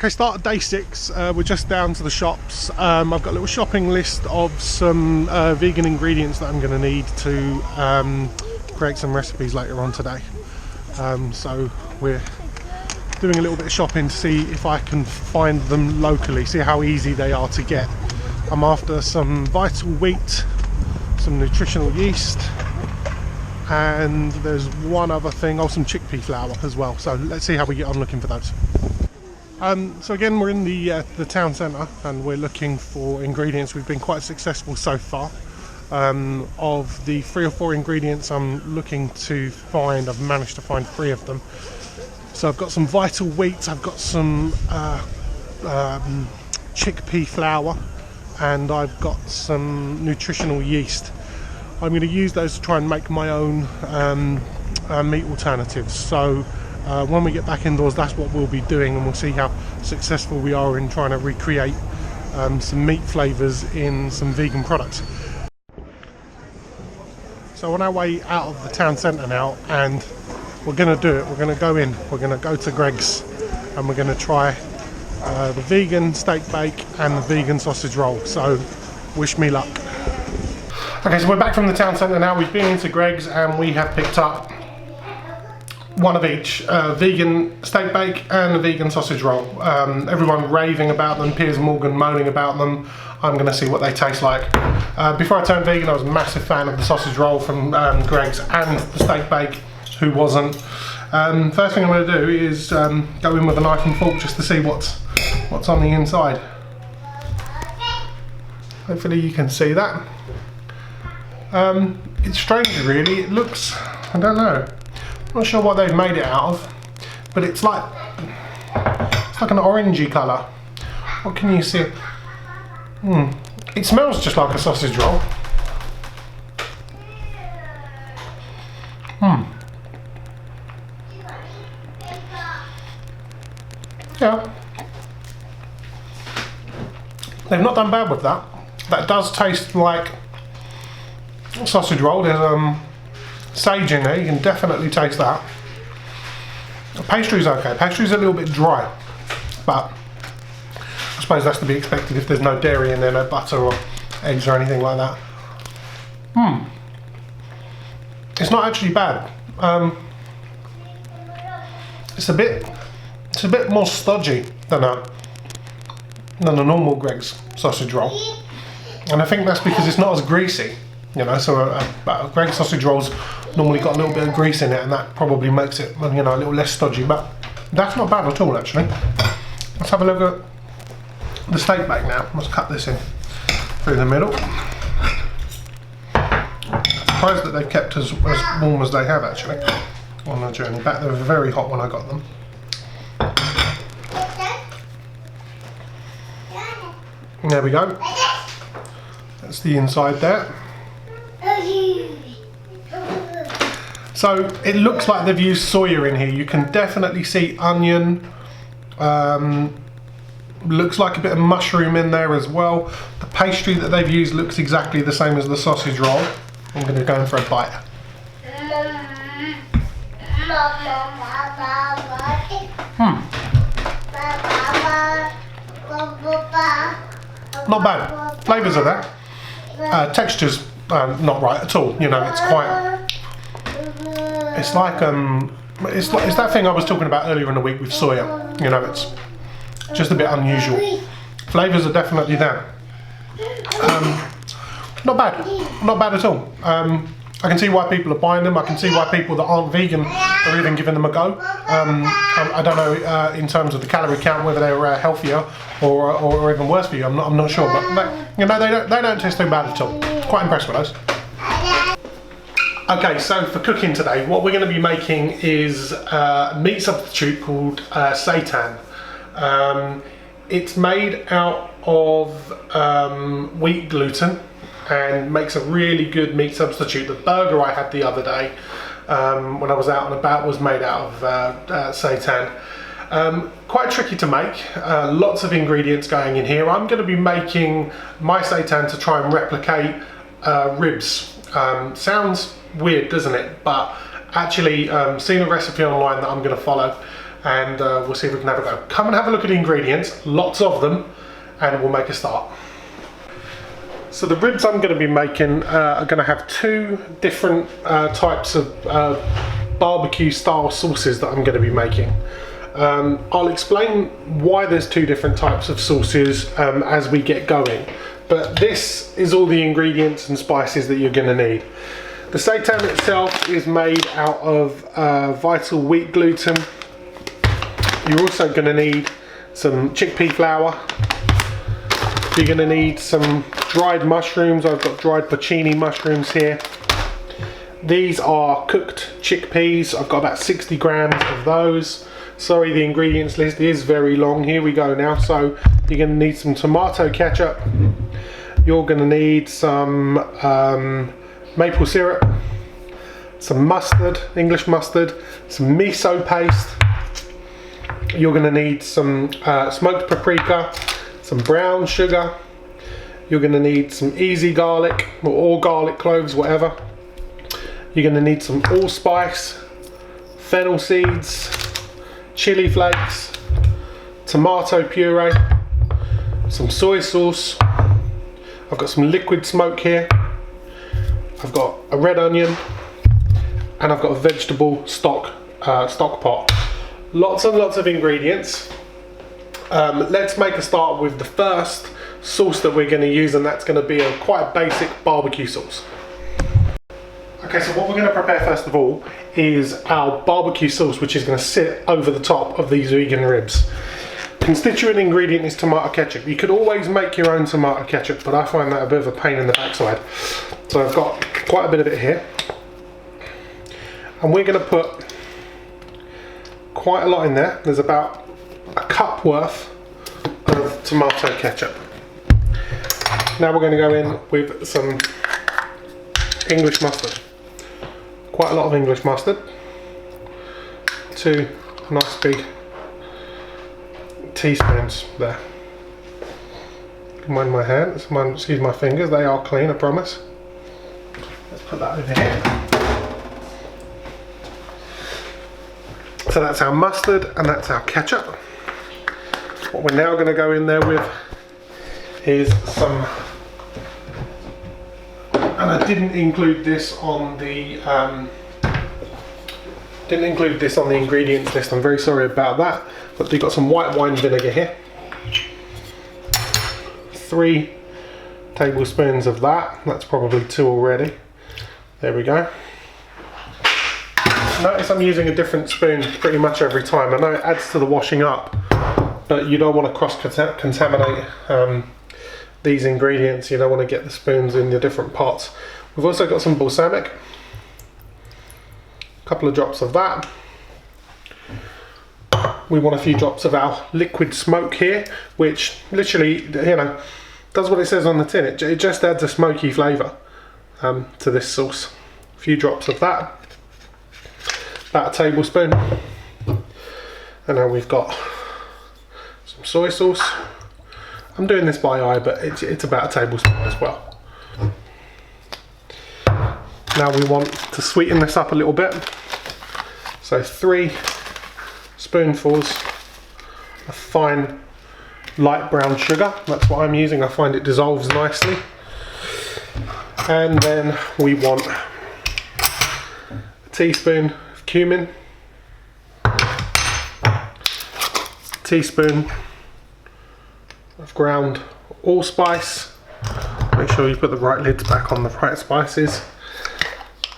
Okay, start of day 6. We're just down to the shops. I've got a little shopping list of some vegan ingredients that I'm going to need to create some recipes later on today. So we're doing a little bit of shopping to see if I can find them locally, see how easy they are to get. I'm after some vital wheat, some nutritional yeast, and there's one other thing, some chickpea flour as well. So let's see how we get on looking for those. So again, we're in the town centre and we're looking for ingredients. We've been quite successful so far. Of the 3 or 4 ingredients I'm looking to find, I've managed to find 3 of them. So I've got some vital wheat, I've got some chickpea flour, and I've got some nutritional yeast. I'm going to use those to try and make my own meat alternatives. So when we get back indoors, that's what we'll be doing, and we'll see how successful we are in trying to recreate some meat flavours in some vegan products. So on our way out of the town centre now, and we're going to do it. We're going to go in, we're going to go to Greggs, and we're going to try the vegan steak bake and the vegan sausage roll. So wish me luck. Okay, so we're back from the town centre now. We've been into Greggs and we have picked up one of each, vegan steak bake and a vegan sausage roll. Everyone raving about them, Piers Morgan moaning about them. I'm going to see what they taste like. Before I turned vegan, I was a massive fan of the sausage roll from Greggs and the steak bake. Who wasn't? First thing I'm going to do is go in with a knife and fork just to see what's on the inside. Hopefully you can see that. It's strange really, it looks, I don't know, I'm not sure what they've made it out of, but it's like an orangey colour. What can you see? It smells just like a sausage roll. Yeah. They've not done bad with that. That does taste like sausage roll. There's sage in there, you can definitely taste that. The pastry's okay. Pastry's a little bit dry, but I suppose that's to be expected if there's no dairy in there, no butter or eggs or anything like that. It's not actually bad. It's a bit more stodgy than a normal Greggs sausage roll, and I think that's because it's not as greasy. You know, so a Greggs sausage roll's normally got a little bit of grease in it, and that probably makes it, you know, a little less stodgy. But that's not bad at all, actually. Let's have a look at the steak bake now. Let's cut this in through the middle. Surprised that they've kept as warm as they have actually on the journey back. They were very hot when I got them. There we go. That's the inside there. So it looks like they've used soya in here. You can definitely see onion. Looks like a bit of mushroom in there as well. The pastry that they've used looks exactly the same as the sausage roll. I'm going to go in for a bite. Not bad. Flavours are there. Texture's not right at all. You know, it's quite. It's like it's that thing I was talking about earlier in the week with soya. You know, it's just a bit unusual. Flavours are definitely there. Not bad at all. I can see why people are buying them. I can see why people that aren't vegan are even giving them a go. I don't know in terms of the calorie count whether they're healthier or even worse for you. I'm not sure, but you know, they don't taste too bad at all. Quite impressed with those. Okay, so for cooking today, what we're going to be making is a meat substitute called Seitan. It's made out of wheat gluten and makes a really good meat substitute. The burger I had the other day when I was out and about was made out of Seitan. Quite tricky to make, lots of ingredients going in here. I'm going to be making my Seitan to try and replicate ribs. Sounds weird, doesn't it? But actually seen a recipe online that I'm going to follow, and we'll see if we can have a go. Come and have a look at the ingredients, lots of them, and we'll make a start. So the ribs I'm going to be making are going to have two different types of barbecue style sauces that I'm going to be making. I'll explain why there's two different types of sauces as we get going, but this is all the ingredients and spices that you're going to need. The seitan itself is made out of vital wheat gluten. You're also going to need some chickpea flour. You're going to need some dried mushrooms. I've got dried porcini mushrooms here. These are cooked chickpeas. I've got about 60 grams of those. Sorry, the ingredients list is very long. Here we go now. So you're going to need some tomato ketchup. You're going to need some maple syrup, some mustard, English mustard, some miso paste. You're going to need some smoked paprika, some brown sugar. You're going to need some easy garlic, or all garlic cloves, whatever. You're going to need some allspice, fennel seeds, chili flakes, tomato puree, some soy sauce. I've got some liquid smoke here. I've got a red onion, and I've got a vegetable stock pot. Lots and lots of ingredients. Let's make a start with the first sauce that we're going to use, and that's going to be quite a basic barbecue sauce. Okay, so what we're going to prepare first of all is our barbecue sauce, which is going to sit over the top of these vegan ribs. Constituent ingredient is tomato ketchup. You could always make your own tomato ketchup, but I find that a bit of a pain in the backside. So I've got quite a bit of it here. And we're going to put quite a lot in there. There's about a cup worth of tomato ketchup. Now we're going to go in with some English mustard. Quite a lot of English mustard. 2 nice big teaspoons there. Mind my hands, excuse my fingers, they are clean, I promise. Let's put that over here. So that's our mustard and that's our ketchup. What we're now going to go in there with is some, and I didn't include this on the ingredients list. I'm very sorry about that. But we've got some white wine vinegar here. 3 tablespoons of that. That's probably 2 already. There we go. Notice I'm using a different spoon pretty much every time. I know it adds to the washing up, but you don't want to cross-contaminate these ingredients. You don't want to get the spoons in the different pots. We've also got some balsamic. A couple of drops of that. We want a few drops of our liquid smoke here, which literally, you know, does what it says on the tin. It just adds a smoky flavour to this sauce. A few drops of that. About a tablespoon. And now we've got some soy sauce. I'm doing this by eye, but it's about a tablespoon as well. Now we want to sweeten this up a little bit. So 3 spoonfuls of fine light brown sugar. That's what I'm using. I find it dissolves nicely. And then we want a teaspoon of cumin, teaspoon of ground allspice. Make sure you put the right lids back on the right spices.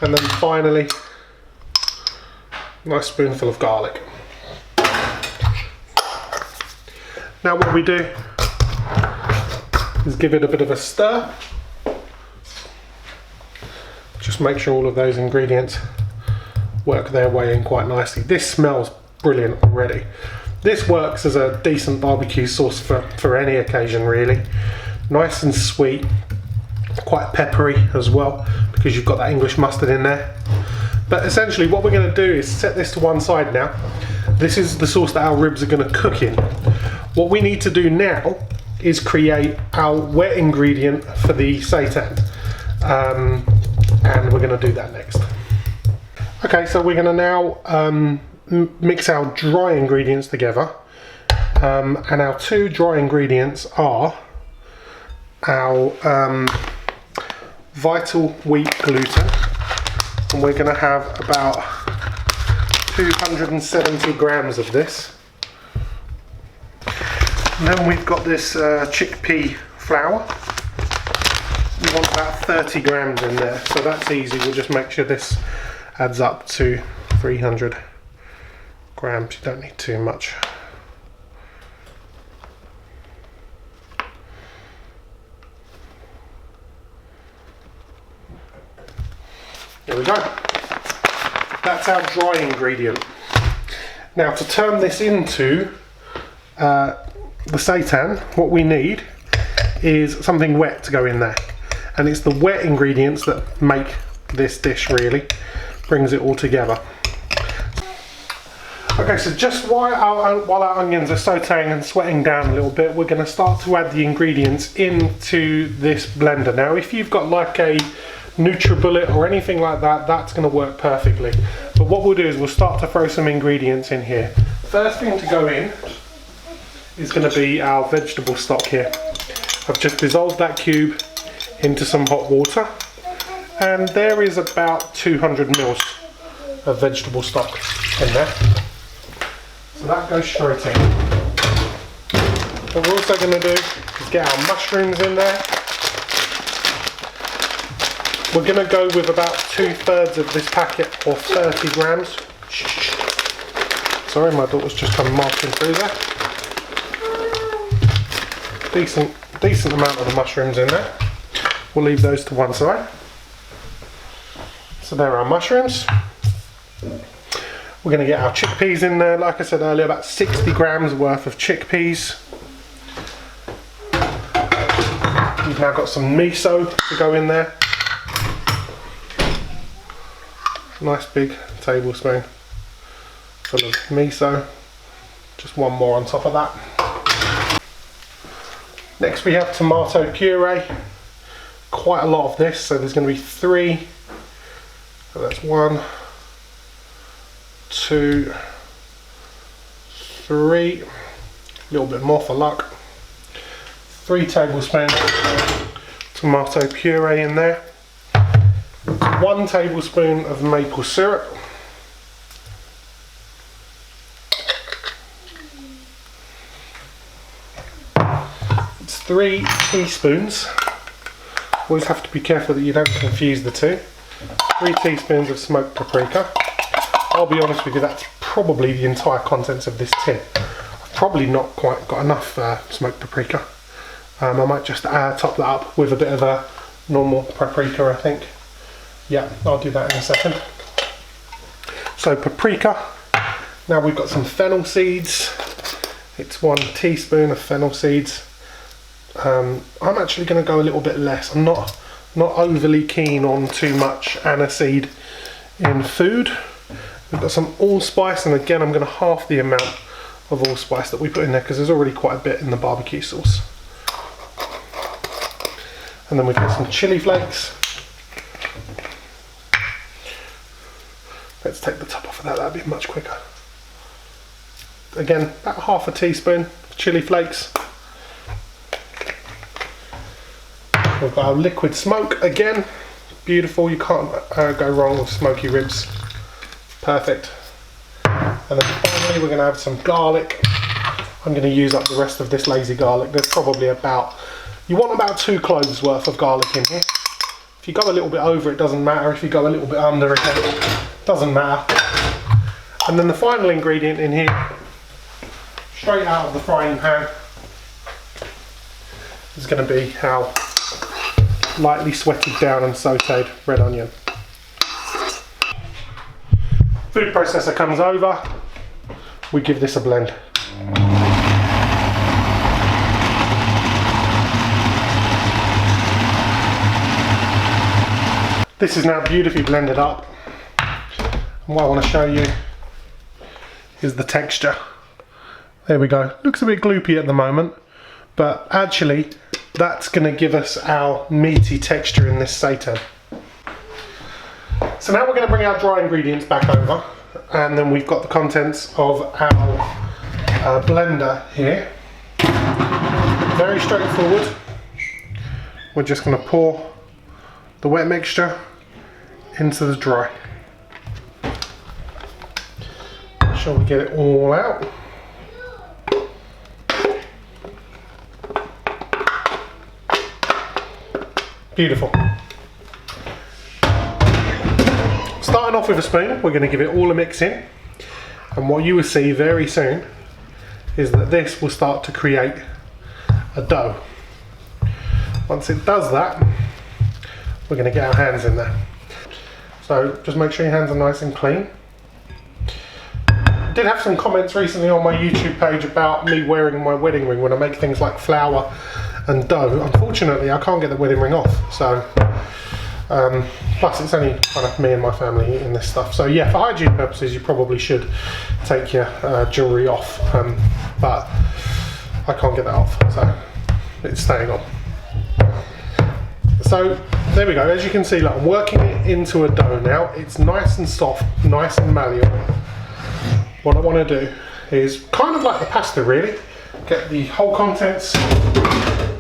And then finally, a nice spoonful of garlic. Now what we do is give it a bit of a stir. Just make sure all of those ingredients work their way in quite nicely. This smells brilliant already. This works as a decent barbecue sauce for any occasion really. Nice and sweet, quite peppery as well because you've got that English mustard in there. But essentially what we're going to do is set this to one side now. This is the sauce that our ribs are going to cook in. What we need to do now is create our wet ingredient for the seitan. And we're going to do that next. Okay, so we're going to now mix our dry ingredients together. And our two dry ingredients are our vital wheat gluten, and we're going to have about 270 grams of this. And then we've got this chickpea flour. We want about 30 grams in there, so that's easy. We'll just make sure this adds up to 300 grams. You don't need too much. There we go. That's our dry ingredient. Now to turn this into the seitan, what we need is something wet to go in there. And it's the wet ingredients that make this dish, really. Brings it all together. Okay, so just while our onions are sauteing and sweating down a little bit, we're going to start to add the ingredients into this blender. Now if you've got like a NutriBullet or anything like that, that's going to work perfectly. But what we'll do is we'll start to throw some ingredients in here. First thing to go in is going to be our vegetable stock here. I've just dissolved that cube into some hot water, and there is about 200 mils of vegetable stock in there. So that goes straight in. What we're also going to do is get our mushrooms in there. We're going to go with about 2/3 of this packet, or 30 grams. Sorry, my daughter's just come marching through there. Decent amount of the mushrooms in there. We'll leave those to one side. So there are our mushrooms. We're going to get our chickpeas in there. Like I said earlier, about 60 grams worth of chickpeas. We've now got some miso to go in there. Nice big tablespoon full of miso. Just one more on top of that. Next we have tomato puree. Quite a lot of this, so there's going to be 3. So that's 1, 2, 3. A little bit more for luck. 3 tablespoons tomato puree in there. 1 tablespoon of maple syrup. It's 3 teaspoons. Always have to be careful that you don't confuse the two. 3 teaspoons of smoked paprika. I'll be honest with you, that's probably the entire contents of this tin. I've probably not quite got enough smoked paprika. I might just top that up with a bit of a normal paprika, I think. Yeah, I'll do that in a second. So paprika. Now we've got some fennel seeds. It's 1 teaspoon of fennel seeds. I'm actually going to go a little bit less. I'm not overly keen on too much aniseed in food. We've got some allspice, and again I'm going to half the amount of allspice that we put in there because there's already quite a bit in the barbecue sauce. And then we've got some chili flakes. Let's take the top off of that, that'd be much quicker. Again, about ½ teaspoon of chili flakes. We've got our liquid smoke again. Beautiful, you can't go wrong with smoky ribs. Perfect. And then finally we're going to have some garlic. I'm going to use up the rest of this lazy garlic. There's probably about, you want about 2 cloves worth of garlic in here. If you go a little bit over, it doesn't matter. If you go a little bit under, it doesn't matter. And then the final ingredient in here, straight out of the frying pan, is going to be our lightly sweated down and sauteed red onion. Food processor comes over, we give this a blend. This is now beautifully blended up, and what I want to show you is the texture. There we go. Looks a bit gloopy at the moment, but actually that's going to give us our meaty texture in this seitan. So now we're going to bring our dry ingredients back over, and then we've got the contents of our blender here. Very straightforward. We're just going to pour the wet mixture into the dry. Make sure we get it all out. Beautiful. Starting off with a spoon, we're going to give it all a mix in, and what you will see very soon is that this will start to create a dough. Once it does that, we're going to get our hands in there. So just make sure your hands are nice and clean. I did have some comments recently on my YouTube page about me wearing my wedding ring when I make things like flour and dough. Unfortunately, I can't get the wedding ring off, so plus it's only kind of me and my family eating this stuff. So yeah, for hygiene purposes, you probably should take your jewellery off, but I can't get that off, so it's staying on. So there we go. As you can see, look, I'm working it into a dough now. It's nice and soft, nice and malleable. What I want to do is kind of like the pasta, really. Get the whole contents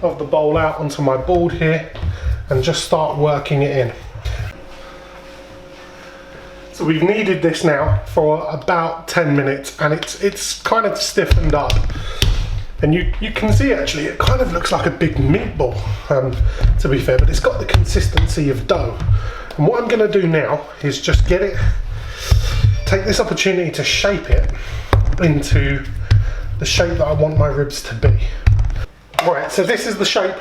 of the bowl out onto my board here and just start working it in. So we've kneaded this now for about 10 minutes, and it's kind of stiffened up. And you can see actually it kind of looks like a big meatball, to be fair, but it's got the consistency of dough. And what I'm going to do now is just take this opportunity to shape it into the shape that I want my ribs to be. Right, so this is the shape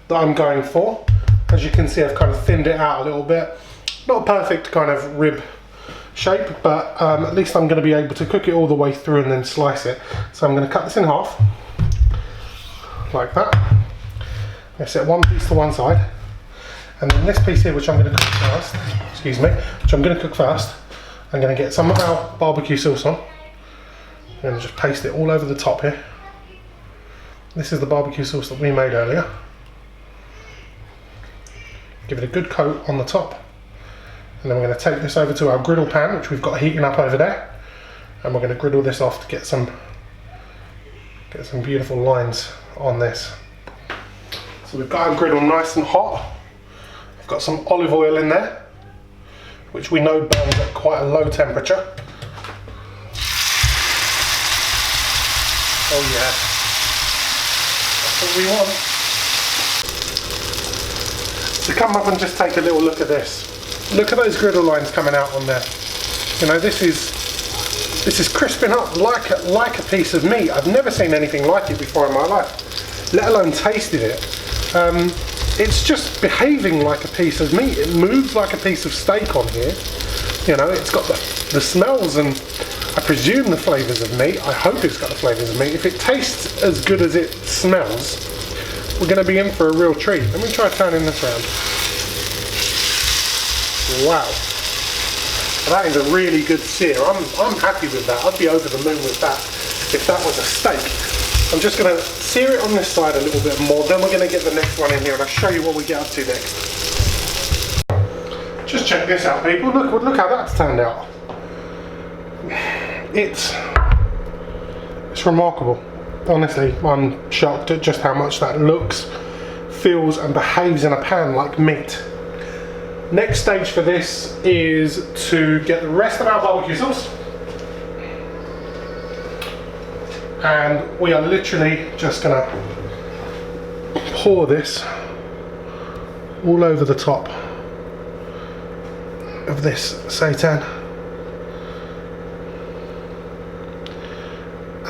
that I'm going for. As you can see, I've kind of thinned it out a little bit. Not a perfect kind of rib shape, but at least I'm going to be able to cook it all the way through and then slice it. So I'm going to cut this in half, like that. I'm going to set one piece to one side, and then this piece here, which I'm going to cook first, I'm going to get some of our barbecue sauce on. I'm going to just paste it all over the top here. This is the barbecue sauce that we made earlier. Give it a good coat on the top. And then we're going to take this over to our griddle pan, which we've got heating up over there. And we're going to griddle this off to get some beautiful lines on this. So we've got our griddle nice and hot. I've got some olive oil in there, which we know burns at quite a low temperature. Oh yeah, that's what we want. So come up and just take a little look at this. Look at those griddle lines coming out on there. You know, this is crisping up like a piece of meat. I've never seen anything like it before in my life, let alone tasted it. It's just behaving like a piece of meat. It moves like a piece of steak on here. You know, it's got the smells and I presume the flavours of meat. I hope it's got the flavours of meat. If it tastes as good as it smells, we're going to be in for a real treat. Let me try turning this around. Wow, that is a really good sear. I'm happy with that. I'd be over the moon with that if that was a steak. I'm just going to sear it on this side a little bit more, then we're going to get the next one in here and I'll show you what we get up to next. Just check this out, people. Look how that's turned out. It's remarkable. Honestly, I'm shocked at just how much that looks, feels and behaves in a pan like meat. Next stage for this is to get the rest of our barbecue sauce, and we are literally just going to pour this all over the top of this seitan,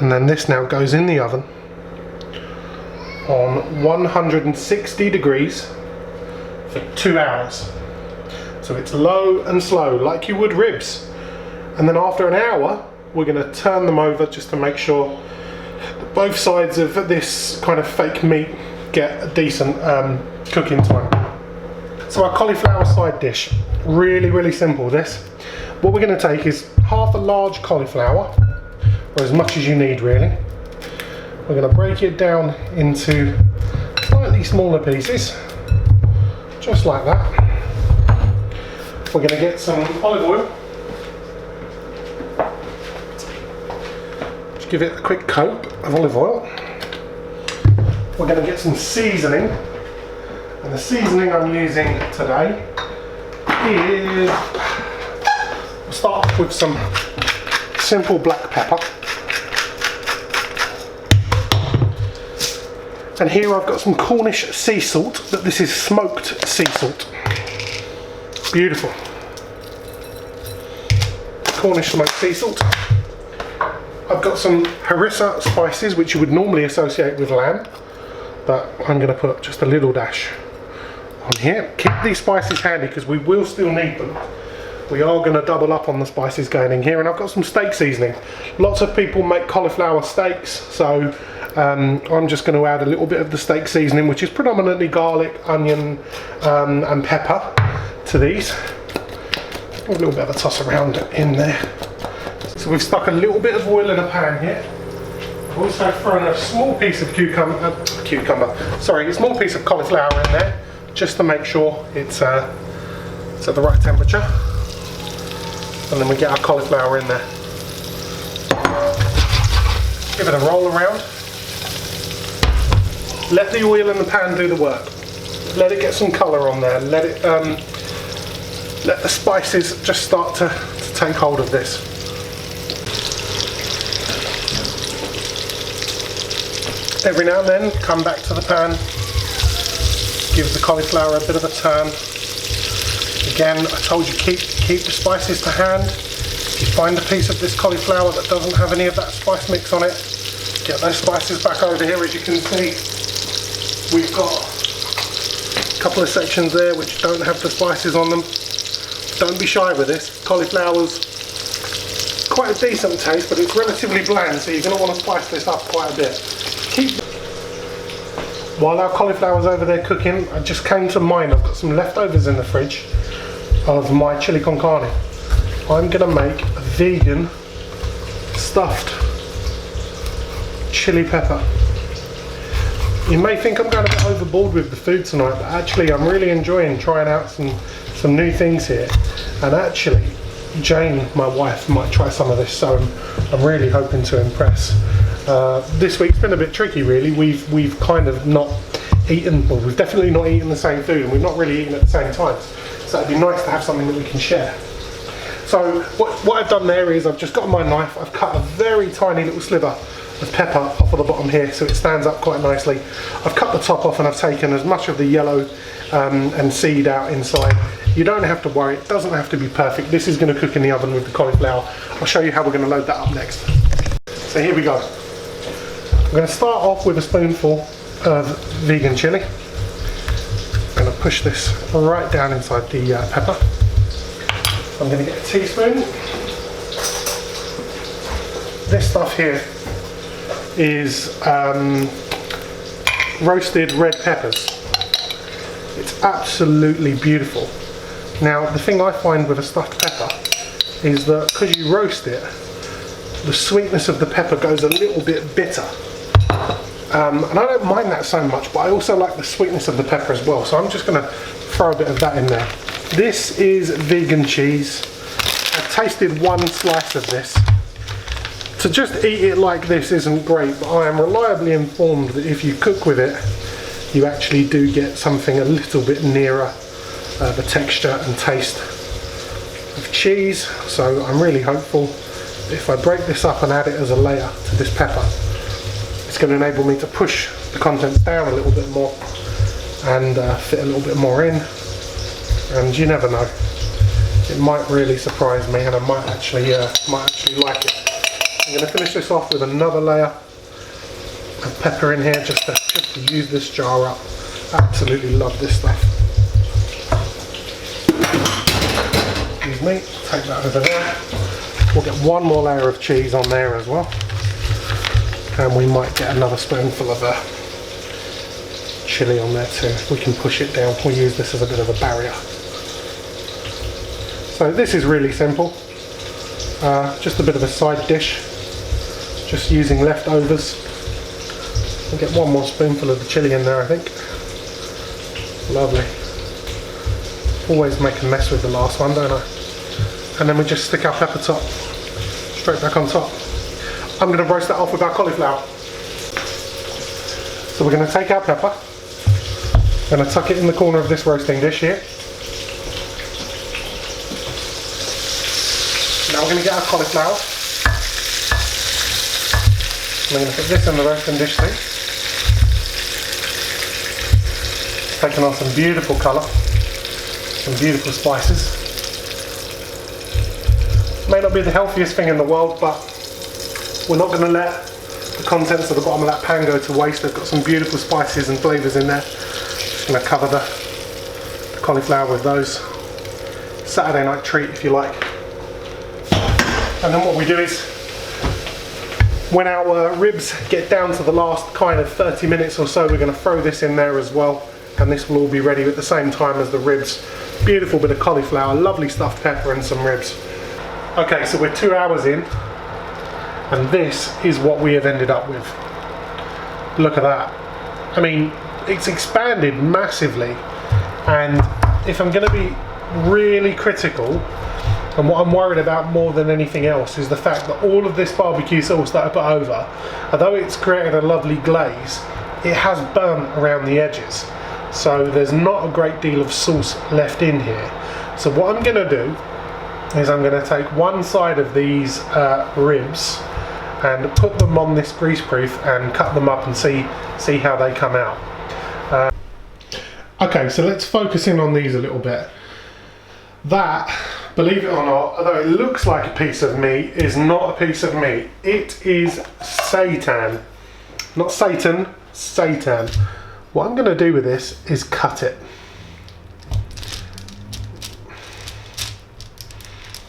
and then this now goes in the oven on 160 degrees for 2 hours. So it's low and slow, like you would ribs. And then after an hour, we're going to turn them over just to make sure that both sides of this kind of fake meat get a decent cooking time. So our cauliflower side dish, really simple this. What we're going to take is half a large cauliflower, or as much as you need really. We're going to break it down into slightly smaller pieces, just like that. We're going to get some olive oil, to give it a quick coat of olive oil. We're going to get some seasoning, and the seasoning I'm using today is, we'll start off with some simple black pepper. And here I've got some Cornish sea salt, but this is smoked sea salt. Beautiful. Cornish smoked sea salt. I've got some harissa spices, which you would normally associate with lamb, but I'm going to put just a little dash on here. Keep these spices handy because we will still need them. We are going to double up on the spices going in here. And I've got some steak seasoning. Lots of people make cauliflower steaks, so I'm just going to add a little bit of the steak seasoning, which is predominantly garlic, onion and pepper to these. A little bit of a toss around in there. So we've stuck a little bit of oil in a pan here. I've also thrown a small piece of a small piece of cauliflower in there, just to make sure it's at the right temperature. And then we get our cauliflower in there. Give it a roll around. Let the oil in the pan do the work. Let it get some colour on there. Let the spices just start to take hold of this. Every now and then, come back to the pan, give the cauliflower a bit of a turn. Again, I told you, keep the spices to hand. If you find a piece of this cauliflower that doesn't have any of that spice mix on it, get those spices back over here. As you can see, we've got a couple of sections there which don't have the spices on them. Don't be shy with this. Cauliflower's quite a decent taste, but it's relatively bland, so you're going to want to spice this up quite a bit. While our cauliflower's over there cooking, I just came to mind, I've got some leftovers in the fridge of my chili con carne. I'm going to make a vegan stuffed chili pepper. You may think I'm going a bit overboard with the food tonight, but actually I'm really enjoying trying out some new things here. And actually, Jane, my wife, might try some of this, so I'm really hoping to impress. This week's been a bit tricky, really. We've kind of not eaten, well, we've definitely not eaten the same food, and we've not really eaten at the same time. So it'd be nice to have something that we can share. So what I've done there is I've just got my knife, I've cut a very tiny little sliver of pepper off of the bottom here so it stands up quite nicely. I've cut the top off and I've taken as much of the yellow and seed out inside. You don't have to worry, it doesn't have to be perfect. This is going to cook in the oven with the cauliflower. I'll show you how we're going to load that up next. So here we go. I'm going to start off with a spoonful of vegan chili. I'm going to push this right down inside the pepper. I'm going to get a teaspoon. This stuff here is roasted red peppers. It's absolutely beautiful. Now, the thing I find with a stuffed pepper is that because you roast it, the sweetness of the pepper goes a little bit bitter. And I don't mind that so much, but I also like the sweetness of the pepper as well. So I'm just going to throw a bit of that in there. This is vegan cheese. I've tasted one slice of this. To just eat it like this isn't great, but I am reliably informed that if you cook with it, you actually do get something a little bit nearer the texture and taste of cheese. So I'm really hopeful that if I break this up and add it as a layer to this pepper, it's going to enable me to push the contents down a little bit more and fit a little bit more in. And you never know, it might really surprise me, and I might actually like it. I'm going to finish this off with another layer of pepper in here just to use this jar up. Absolutely love this stuff. Excuse me, take that over there. We'll get one more layer of cheese on there as well. And we might get another spoonful of chili on there too. We can push it down. We'll use this as a bit of a barrier. So this is really simple. Just a bit of a side dish. Just using leftovers. I'll get one more spoonful of the chili in there, I think. Lovely. Always make a mess with the last one, don't I? And then we just stick our pepper top straight back on top. I'm going to roast that off with our cauliflower. So we're going to take our pepper, going to tuck it in the corner of this roasting dish here. Now we're going to get our cauliflower. I'm going to put this in the roasting dish too. Taking on some beautiful colour, some beautiful spices. May not be the healthiest thing in the world, but we're not going to let the contents of the bottom of that pan go to waste. They've got some beautiful spices and flavours in there. Just going to cover the cauliflower with those. Saturday night treat, if you like. And then what we do is, when our ribs get down to the last kind of 30 minutes or so, we're going to throw this in there as well, and this will all be ready at the same time as the ribs. Beautiful bit of cauliflower, lovely stuffed pepper and some ribs. Okay, so we're 2 hours in, and this is what we have ended up with. Look at that. I mean, it's expanded massively, and if I'm going to be really critical, and what I'm worried about more than anything else is the fact that all of this barbecue sauce that I put over, although it's created a lovely glaze, it has burnt around the edges. So there's not a great deal of sauce left in here. So what I'm going to do is I'm going to take one side of these ribs and put them on this grease proof and cut them up and see how they come out. Okay, so let's focus in on these a little bit. That, believe it or not, although it looks like a piece of meat, is not a piece of meat. It is seitan. Not Satan, seitan. What I'm going to do with this is cut it.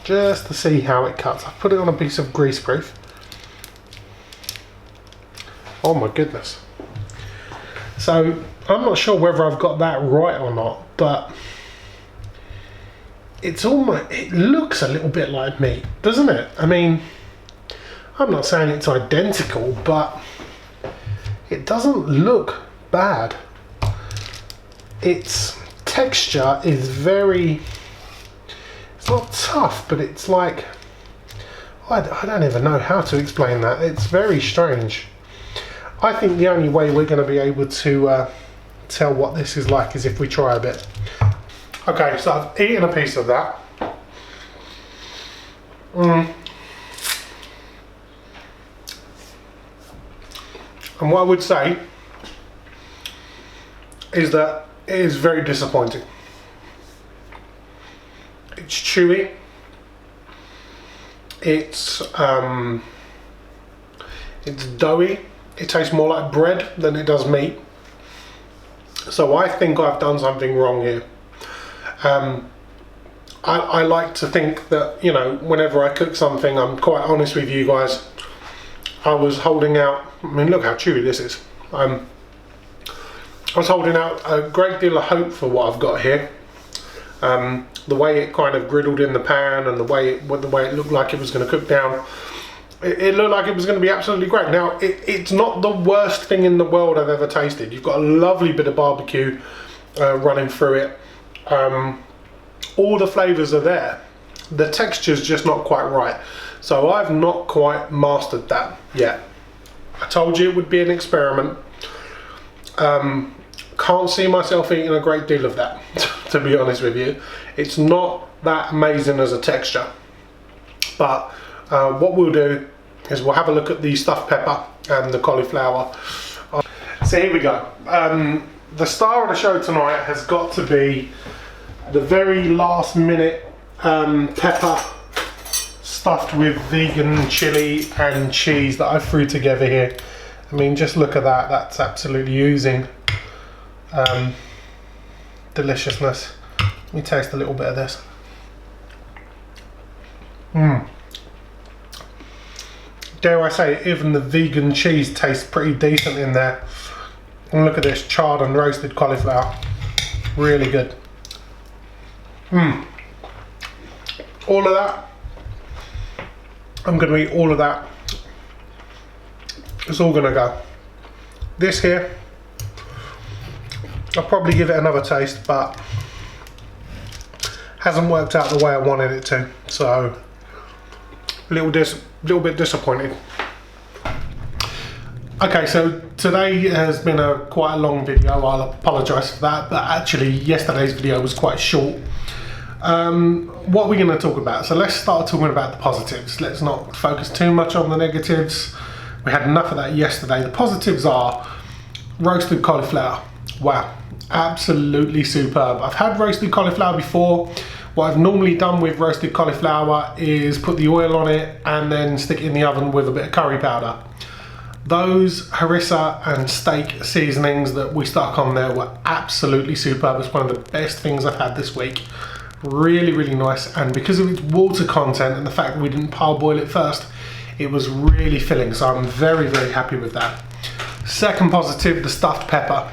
Just to see how it cuts. I've put it on a piece of grease proof. Oh my goodness. So, I'm not sure whether I've got that right or not, but it looks a little bit like meat, doesn't it? I mean, I'm not saying it's identical, but it doesn't look bad. Its texture is very, it's not tough, but it's like, I don't even know how to explain that. It's very strange. I think the only way we're going to be able to tell what this is like is if we try a bit. Okay, so I've eaten a piece of that. And what I would say is that it is very disappointing. It's chewy. It's doughy. It tastes more like bread than it does meat. So I think I've done something wrong here. I like to think that, you know, whenever I cook something, I'm quite honest with you guys. I was holding out, I mean, look how chewy this is. I was holding out a great deal of hope for what I've got here. The way it kind of griddled in the pan and the way it looked like it was going to cook down, it looked like it was going to be absolutely great. Now, it's not the worst thing in the world I've ever tasted. You've got a lovely bit of barbecue running through it. All the flavours are there. The texture's just not quite right. So I've not quite mastered that yet. I told you it would be an experiment. Can't see myself eating a great deal of that, to be honest with you. It's not that amazing as a texture. But what we'll do is we'll have a look at the stuffed pepper and the cauliflower. So here we go. The star of the show tonight has got to be the very last minute pepper stuffed with vegan chili and cheese that I threw together here. I mean, just look at that. That's absolutely oozing deliciousness. Let me taste a little bit of this. Dare I say, even the vegan cheese tastes pretty decent in there. And look at this charred and roasted cauliflower. Really good. All of that. I'm going to eat all of that. It's all going to go. This here, I'll probably give it another taste, but hasn't worked out the way I wanted it to. So, a little bit disappointed. Okay, so today has been quite a long video. I'll apologise for that, but actually yesterday's video was quite short. What are we going to talk about? So let's start talking about the positives. Let's not focus too much on the negatives. We had enough of that yesterday. The positives are roasted cauliflower. Wow, absolutely superb. I've had roasted cauliflower before. What I've normally done with roasted cauliflower is put the oil on it and then stick it in the oven with a bit of curry powder. Those harissa and steak seasonings that we stuck on there were absolutely superb. It's one of the best things I've had this week. Really, really nice. And because of its water content and the fact that we didn't parboil it first, it was really filling. So I'm very, very happy with that. Second positive, the stuffed pepper.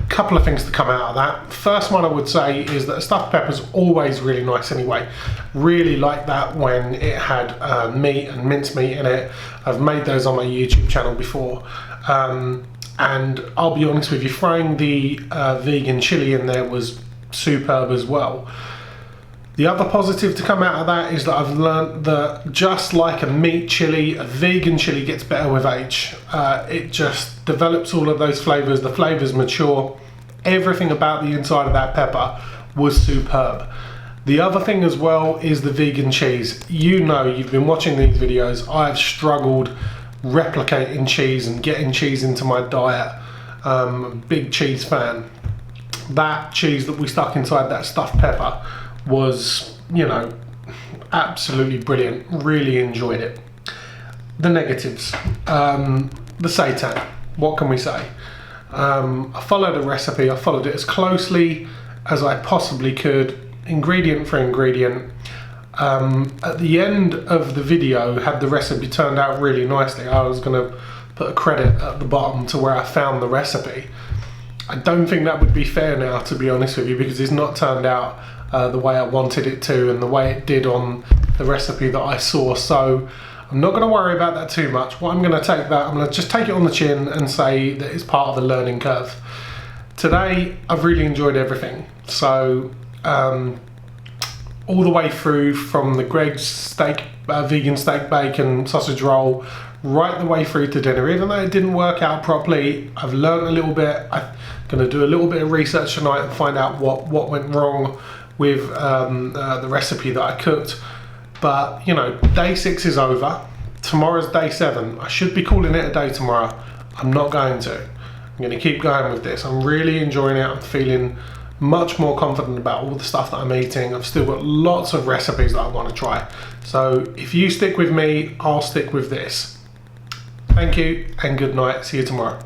Couple of things to come out of that. First one I would say is that stuffed pepper is always really nice anyway. Really like that when it had meat and mincemeat in it. I've made those on my YouTube channel before. And I'll be honest with you, throwing the vegan chili in there was superb as well. The other positive to come out of that is that I've learned that just like a meat chili, a vegan chili gets better with age. It just develops all of those flavours, the flavours mature. Everything about the inside of that pepper was superb. The other thing as well is the vegan cheese. You know, you've been watching these videos, I've struggled replicating cheese and getting cheese into my diet. Big cheese fan. That cheese that we stuck inside that stuffed pepper was, you know, absolutely brilliant. Really enjoyed it. The negatives, the seitan. What can we say? I followed a recipe. I followed it as closely as I possibly could, ingredient for ingredient. At the end of the video, had the recipe turned out really nicely, I was going to put a credit at the bottom to where I found the recipe. I don't think that would be fair now, to be honest with you, because it's not turned out the way I wanted it to and the way it did on the recipe that I saw. So I'm not going to worry about that too much. What I'm going to take that, I'm going to just take it on the chin and say that it's part of the learning curve. Today, I've really enjoyed everything. So all the way through from the Greg's steak, vegan steak bacon sausage roll, right the way through to dinner. Even though it didn't work out properly, I've learned a little bit. I'm going to do a little bit of research tonight and find out what went wrong with the recipe that I cooked. But you know, day 6 is over. Tomorrow's day 7. I should be calling it a day tomorrow. I'm not going to. I'm going to keep going with this. I'm really enjoying it. I'm feeling much more confident about all the stuff that I'm eating. I've still got lots of recipes that I want to try. So if you stick with me, I'll stick with this. Thank you and good night. See you tomorrow.